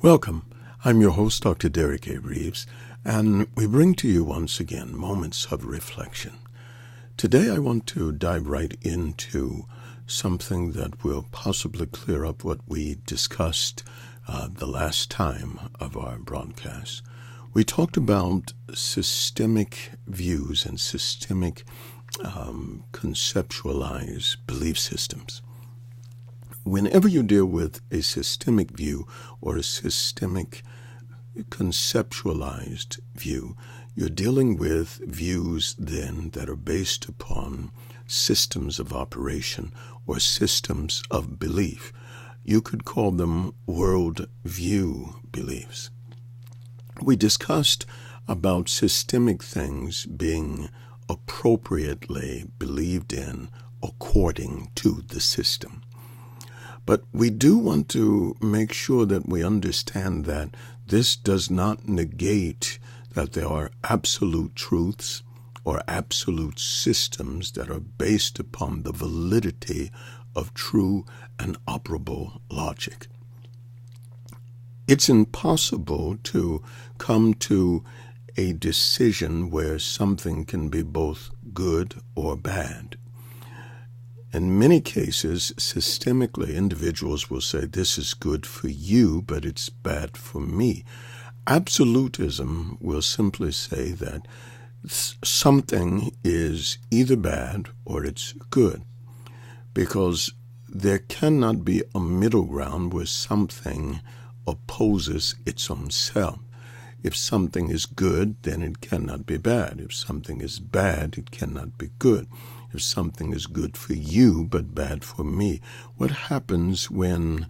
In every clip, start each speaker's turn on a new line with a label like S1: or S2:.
S1: Welcome. I'm your host, Dr. Derek A. Reeves, and we bring to you once again moments of reflection. Today I want to dive right into something that will possibly clear up what we discussed the last time of our broadcast. We talked about systemic views and systemic conceptualized belief systems. Whenever you deal with a systemic view or a systemic conceptualized view, you're dealing with views then that are based upon systems of operation or systems of belief. You could call them worldview beliefs. We discussed about systemic things being appropriately believed in according to the system. But we do want to make sure that we understand that this does not negate that there are absolute truths or absolute systems that are based upon the validity of true and operable logic. It's impossible to come to a decision where something can be both good or bad. In many cases, systemically, individuals will say, this is good for you, but it's bad for me. Absolutism will simply say that something is either bad or it's good, because there cannot be a middle ground where something opposes its own self. If something is good, then it cannot be bad. If something is bad, it cannot be good. If something is good for you but bad for me, what happens when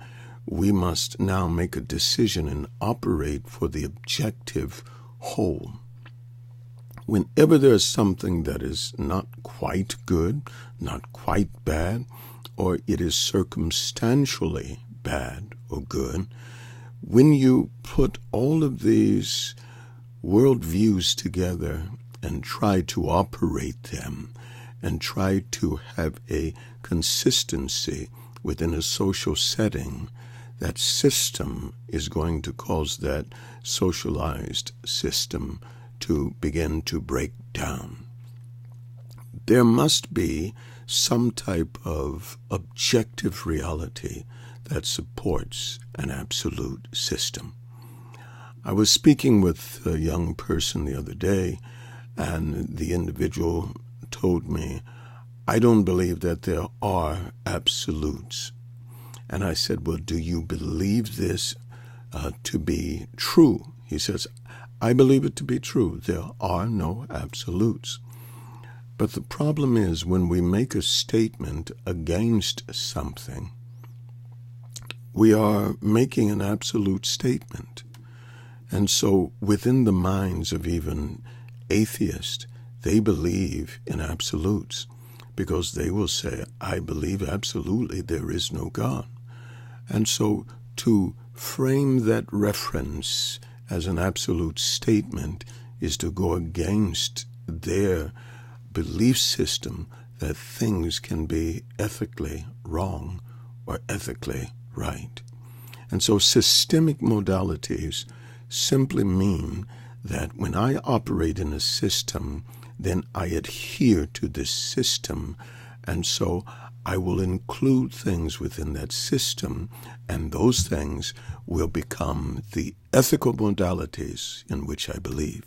S1: we must now make a decision and operate for the objective whole? Whenever there's something that is not quite good, not quite bad, or it is circumstantially bad or good, when you put all of these worldviews together and try to operate them and try to have a consistency within a social setting, that system is going to cause that socialized system to begin to break down. There must be some type of objective reality that supports an absolute system. I was speaking with a young person the other day, and the individual told me, I don't believe that there are absolutes. And I said, well, do you believe this to be true? He says, I believe it to be true. There are no absolutes. But the problem is when we make a statement against something, we are making an absolute statement. And so within the minds of even atheists, they believe in absolutes because they will say, I believe absolutely there is no God. And so to frame that reference as an absolute statement is to go against their belief system that things can be ethically wrong or ethically right. And so systemic modalities simply mean that when I operate in a system, then I adhere to this system, and so I will include things within that system, and those things will become the ethical modalities in which I believe.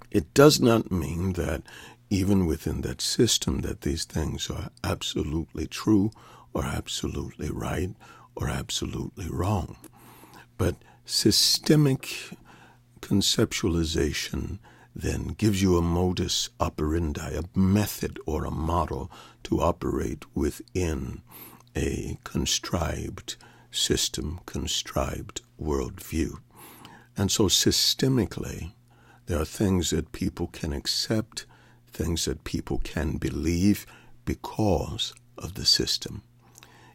S1: It does not mean that even within that system that these things are absolutely true or absolutely right or absolutely wrong. But systemic conceptualization then gives you a modus operandi, a method or a model to operate within a contrived system, contrived worldview. And so systemically, there are things that people can accept, things that people can believe because of the system.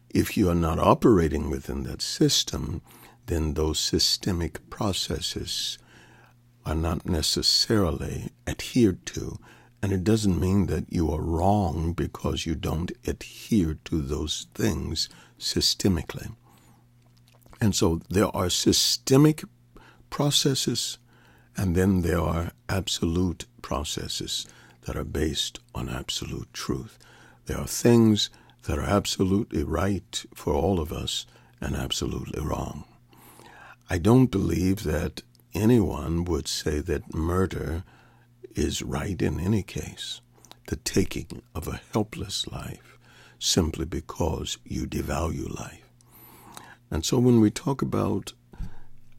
S1: If you are not operating within that system, then those systemic processes are not necessarily adhered to, and it doesn't mean that you are wrong because you don't adhere to those things systemically. And so there are systemic processes, and then there are absolute processes that are based on absolute truth. There are things that are absolutely right for all of us and absolutely wrong. I don't believe that anyone would say that murder is right in any case, the taking of a helpless life simply because you devalue life. And so when we talk about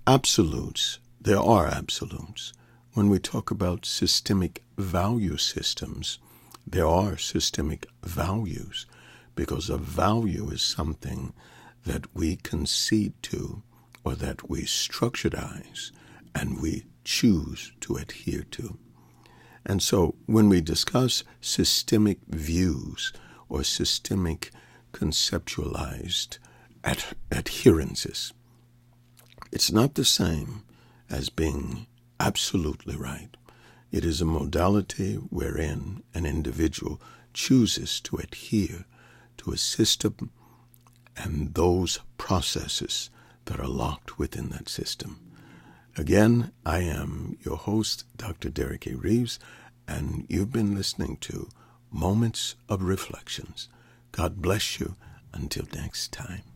S1: absolutes, there are absolutes. When we talk about systemic value systems, there are systemic values, because a value is something that we concede to or that we structuredize and we choose to adhere to. And so when we discuss systemic views or systemic conceptualized adherences, it's not the same as being absolutely right. It is a modality wherein an individual chooses to adhere to a system and those processes that are locked within that system. Again, I am your host, Dr. Derek A. Reeves, and you've been listening to Moments of Reflections. God bless you until next time.